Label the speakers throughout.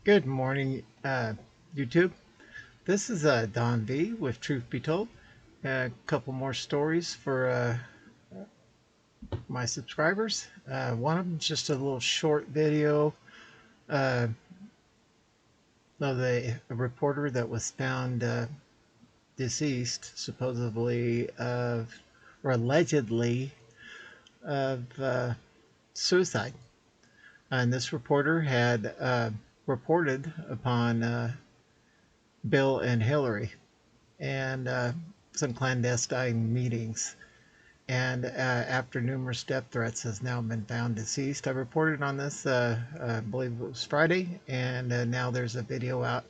Speaker 1: Good morning, YouTube. This is Don V with Truth Be Told. A couple more stories for my subscribers. One of them is just a little short video uh, of a reporter that was found deceased, supposedly of, or allegedly of suicide. And this reporter had reported upon Bill and Hillary and some clandestine meetings. And after numerous death threats, has now been found deceased. I reported on this, I believe it was Friday, and now there's a video out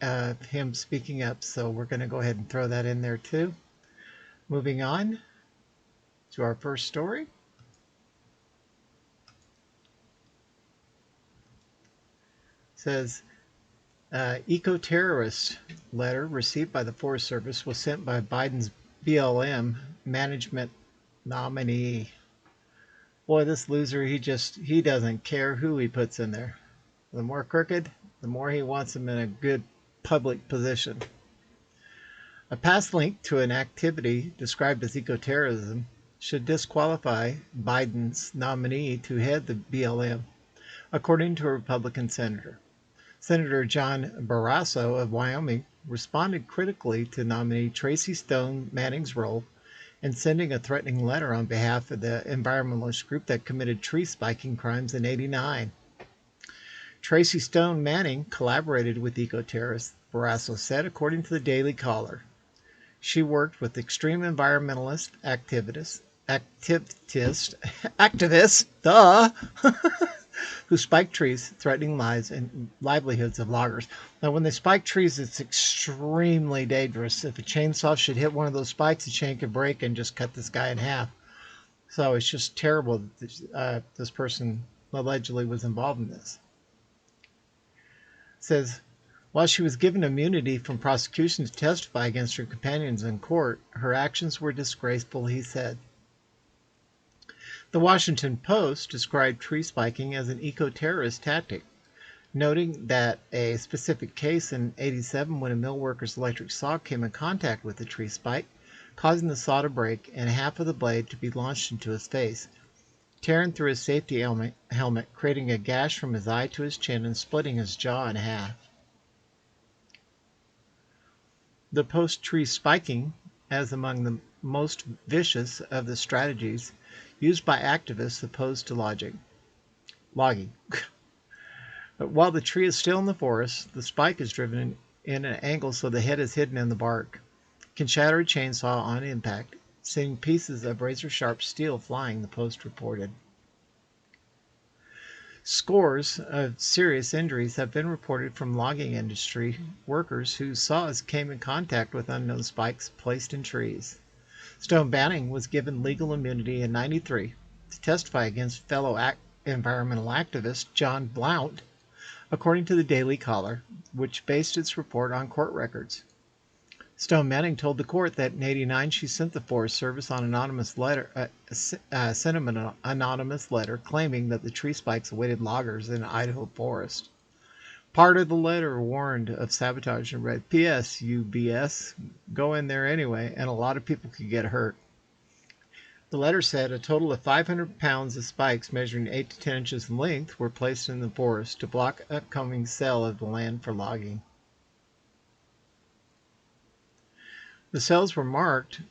Speaker 1: of him speaking up. So we're going to go ahead and throw that in there too. Moving on to our first story. It says, eco-terrorist letter received by the Forest Service was sent by Biden's BLM management nominee. Boy, this loser, he doesn't care who he puts in there. The more crooked, the more he wants them in a good public position. A past link to an activity described as ecoterrorism should disqualify Biden's nominee to head the BLM, according to a Republican senator. Senator John Barrasso of Wyoming responded critically to nominee Tracy Stone Manning's role in sending a threatening letter on behalf of the environmentalist group that committed tree spiking crimes in '89. Tracy Stone Manning collaborated with eco-terrorists, Barrasso said, according to the Daily Caller. She worked with extreme environmentalist activists, who spike trees, threatening lives and livelihoods of loggers. Now, when they spike trees, it's extremely dangerous. If a chainsaw should hit one of those spikes, the chain could break and just cut this guy in half. So it's just terrible that this person allegedly was involved in this. It says, while she was given immunity from prosecution to testify against her companions in court, her actions were disgraceful, he said. The Washington Post described tree spiking as an eco-terrorist tactic, noting that a specific case in '87 when a mill worker's electric saw came in contact with the tree spike, causing the saw to break and half of the blade to be launched into his face, tearing through his safety helmet, creating a gash from his eye to his chin and splitting his jaw in half. The post-tree spiking as among the most vicious of the strategies used by activists opposed to logging. But while the tree is still in the forest, the spike is driven in an angle so the head is hidden in the bark. It can shatter a chainsaw on impact, sending pieces of razor-sharp steel flying, the Post reported. Scores of serious injuries have been reported from logging industry workers whose saws came in contact with unknown spikes placed in trees. Stone Manning was given legal immunity in '93 to testify against fellow environmental activist John Blount, according to the Daily Caller, which based its report on court records. Stone Manning told the court that in '89 she sent the Forest Service on sent him an anonymous letter claiming that the tree spikes awaited loggers in an Idaho forest. Part of the letter warned of sabotage and read, "P.S. You BS, go in there anyway, and a lot of people could get hurt." The letter said a total of 500 pounds of spikes measuring 8 to 10 inches in length were placed in the forest to block upcoming sale of the land for logging. The cells were marked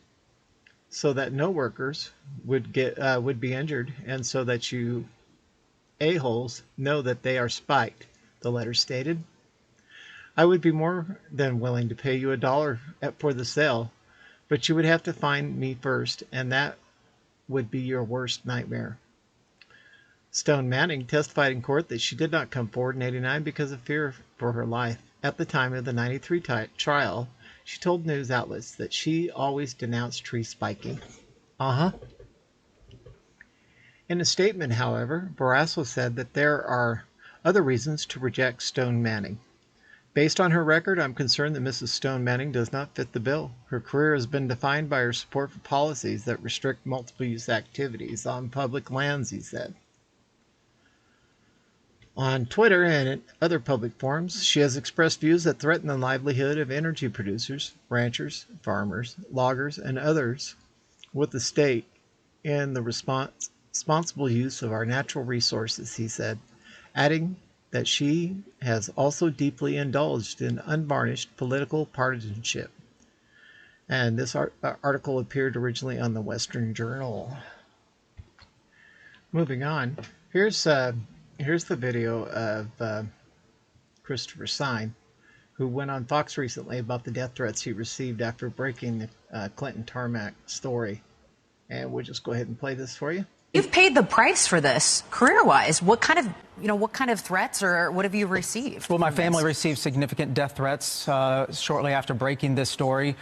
Speaker 1: so that no workers would be injured, and so that you a-holes know that they are spiked, the letter stated. "I would be more than willing to pay you $1 for the sale, but you would have to find me first, and that would be your worst nightmare." Stone Manning testified in court that she did not come forward in '89 because of fear for her life. At the time of the '93 trial, she told news outlets that she always denounced tree spiking. In a statement, however, Barrasso said that there are other reasons to reject Stone Manning. "Based on her record, I'm concerned that Mrs. Stone Manning does not fit the bill. Her career has been defined by her support for policies that restrict multiple-use activities on public lands," he said. On Twitter and in other public forums, she has expressed views that threaten the livelihood of energy producers, ranchers, farmers, loggers, and others with the state in the responsible use of our natural resources, he said, adding that she has also deeply indulged in unvarnished political partisanship. And this article appeared originally on the Western Journal. Moving on, here's the video of Christopher Sign, who went on Fox recently about the death threats he received after breaking the Clinton Tarmac story. And we'll just go ahead and play this for you.
Speaker 2: You've paid the price for this career-wise. What kind of threats or what have you received?
Speaker 3: Well, my family received significant death threats shortly after breaking this story.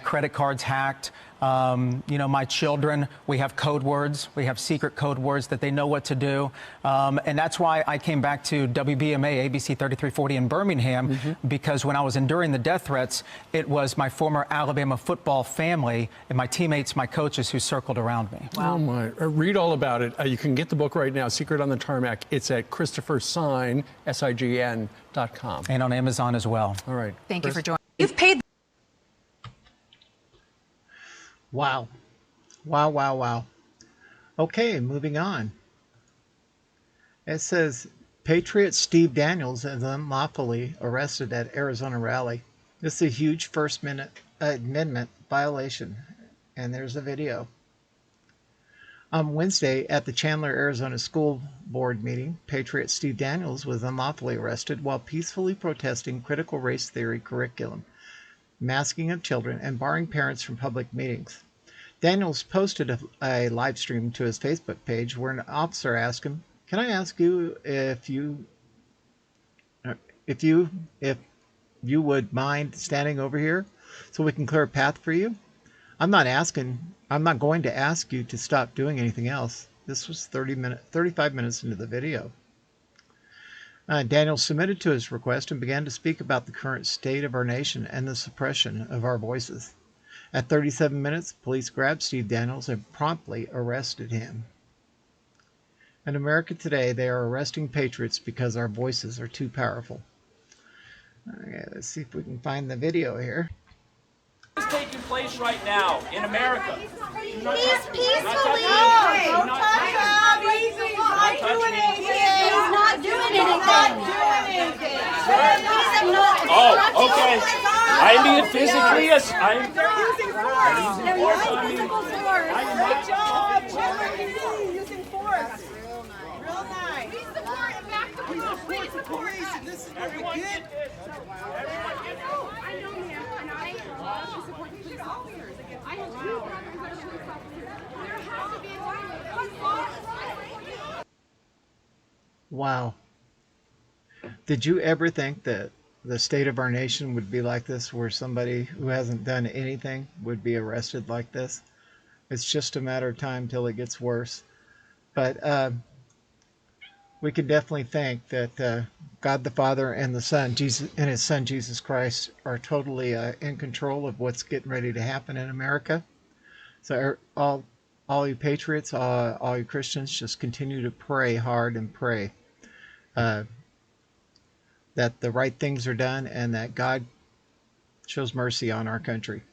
Speaker 3: Credit cards hacked. My children, we have code words. We have secret code words that they know what to do. And that's why I came back to WBMA, ABC 3340 in Birmingham, because when I was enduring the death threats, it was my former Alabama football family and my teammates, my coaches who circled around me.
Speaker 4: Wow. Oh, my. Read all about it. You can get the book right now, Secret on the Tarmac. It's at ChristopherSign, SIGN.com.
Speaker 3: And on Amazon as well.
Speaker 4: All right.
Speaker 2: Thank you for joining. You've paid.
Speaker 1: Wow. Wow, wow, wow. Okay, moving on. It says, Patriot Steve Daniels is unlawfully arrested at Arizona rally. This is a huge First Amendment violation. And there's a video. On Wednesday, at the Chandler, Arizona School Board meeting, Patriot Steve Daniels was unlawfully arrested while peacefully protesting critical race theory curriculum, masking of children, and barring parents from public meetings. Daniels posted a live stream to his Facebook page where an officer asked him, "Can I ask you if you would mind standing over here so we can clear a path for you? I'm not going to ask you to stop doing anything else." This was 35 minutes into the video. Daniel submitted to his request and began to speak about the current state of our nation and the suppression of our voices. At 37 minutes, police grabbed Steve Daniels and promptly arrested him. In America today, they are arresting patriots because our voices are too powerful. Okay, let's see if we can find the video here.
Speaker 5: What is taking place right now in America?
Speaker 6: He's peacefully. Don't touch him. He's not doing anything. He's not doing anything.
Speaker 5: Oh, okay. I mean physically, yes.
Speaker 6: They're using force. They're using physical force. Good job, Children. Using force. Real nice. We support and back the police. We support us. This is what we get.
Speaker 5: Everyone get this.
Speaker 6: I know, ma'am, and I support the police officers. I have two brothers that are police officers. There has to be a time.
Speaker 1: Wow. Did you ever think that the state of our nation would be like this, where somebody who hasn't done anything would be arrested like this? It's just a matter of time till it gets worse. But we can definitely think that God the Father and the Son, Jesus, and His Son Jesus Christ, are totally in control of what's getting ready to happen in America. So all you patriots, all you Christians, just continue to pray hard and pray that the right things are done and that God shows mercy on our country.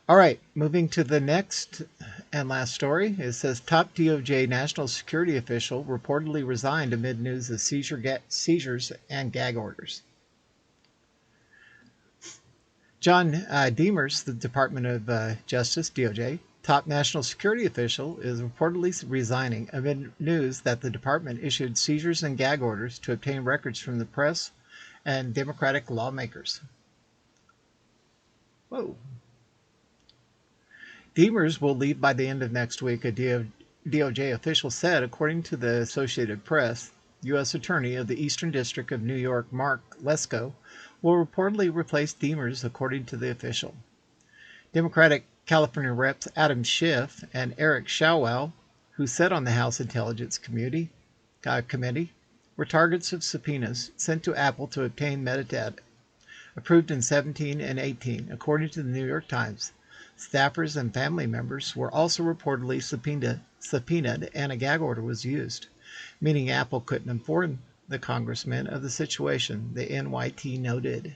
Speaker 1: All right, moving to the next and last story. It says top DOJ national security official reportedly resigned amid news of seizures and gag orders. John Demers, the Department of Justice, DOJ, top national security official, is reportedly resigning amid news that the department issued seizures and gag orders to obtain records from the press and Democratic lawmakers. Whoa. Demers will leave by the end of next week, a DOJ official said, according to the Associated Press. U.S. Attorney of the Eastern District of New York, Mark Lesko, will reportedly replace Demers, according to the official. Democratic California Reps Adam Schiff and Eric Schauwel, who sat on the House Intelligence Committee, were targets of subpoenas sent to Apple to obtain metadata, approved in 17 and 18, according to the New York Times. Staffers and family members were also reportedly subpoenaed and a gag order was used, meaning Apple couldn't inform the congressman of the situation, the NYT noted.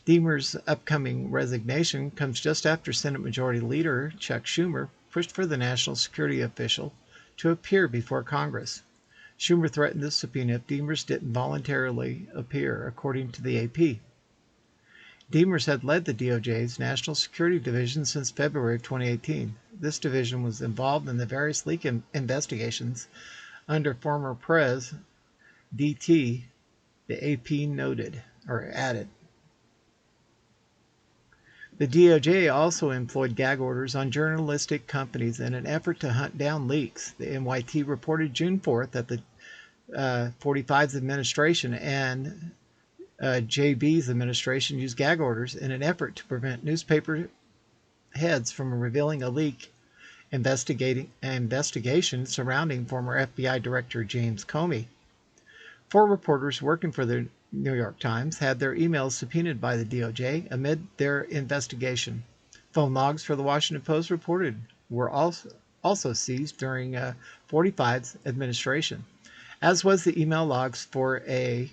Speaker 1: Deemer's upcoming resignation comes just after Senate Majority Leader Chuck Schumer pushed for the national security official to appear before Congress. Schumer threatened to subpoena if Deemers didn't voluntarily appear, according to the AP. Deemers had led the DOJ's National Security Division since February of 2018. This division was involved in the various leak investigations under former Prez DT, the AP noted, or added. The DOJ also employed gag orders on journalistic companies in an effort to hunt down leaks. The NYT reported June 4th that the 45's administration and JB's administration used gag orders in an effort to prevent newspaper heads from revealing a leak investigation surrounding former FBI Director James Comey. 4 reporters working for the New York Times had their emails subpoenaed by the DOJ amid their investigation. Phone logs for the Washington Post reported were also seized during 45's administration, as was the email logs for a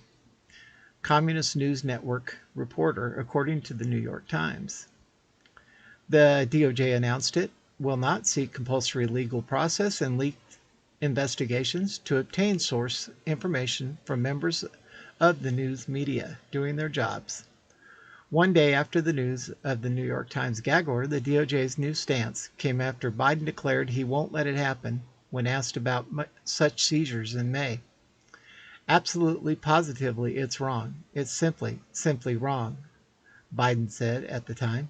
Speaker 1: Communist News Network reporter, according to the New York Times. The DOJ announced it will not seek compulsory legal process in leaked investigations to obtain source information from members of the news media doing their jobs. One day after the news of the New York Times gag order, the DOJ's new stance came after Biden declared he won't let it happen when asked about such seizures in May. Absolutely, positively, it's wrong. It's simply wrong, Biden said at the time.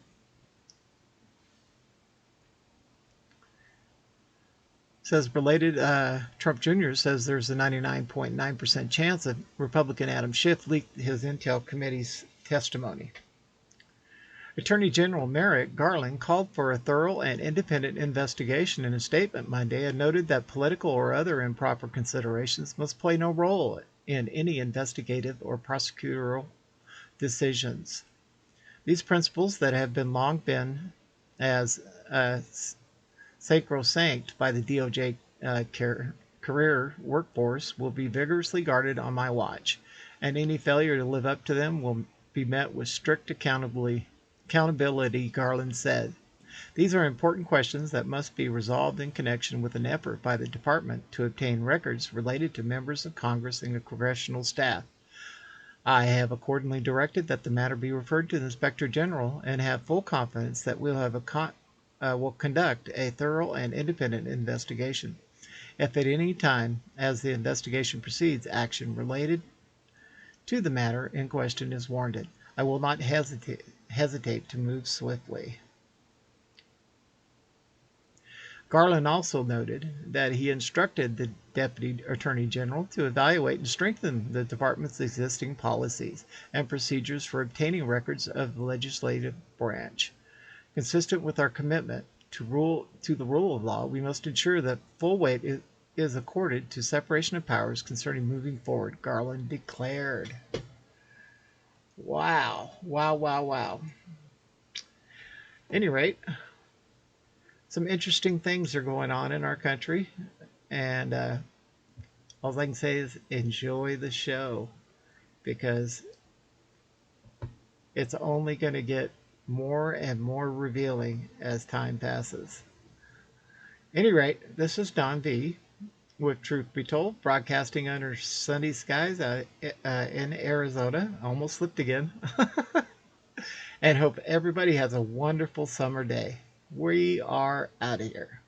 Speaker 1: Says related, Trump Jr. says there's a 99.9% chance that Republican Adam Schiff leaked his Intel Committee's testimony. Attorney General Merrick Garland called for a thorough and independent investigation in a statement Monday and noted that political or other improper considerations must play no role in any investigative or prosecutorial decisions. These principles that have been long been as sacrosanct by the DOJ career workforce will be vigorously guarded on my watch, and any failure to live up to them will be met with strict accountability, Garland said. These are important questions that must be resolved in connection with an effort by the department to obtain records related to members of Congress and the congressional staff. I have accordingly directed that the matter be referred to the Inspector General and have full confidence that will conduct a thorough and independent investigation. If at any time, as the investigation proceeds, action related to the matter in question is warranted, I will not hesitate to move swiftly. Garland also noted that he instructed the Deputy Attorney General to evaluate and strengthen the department's existing policies and procedures for obtaining records of the legislative branch. Consistent with our commitment to the rule of law, we must ensure that full weight is accorded to separation of powers concerning moving forward, Garland declared. Wow. At any rate, some interesting things are going on in our country, and all I can say is enjoy the show, because it's only going to get more and more revealing as time passes. At any rate, this is Don V. with Truth Be Told, broadcasting under sunny skies in Arizona. Almost slipped again. And hope everybody has a wonderful summer day. We are out of here.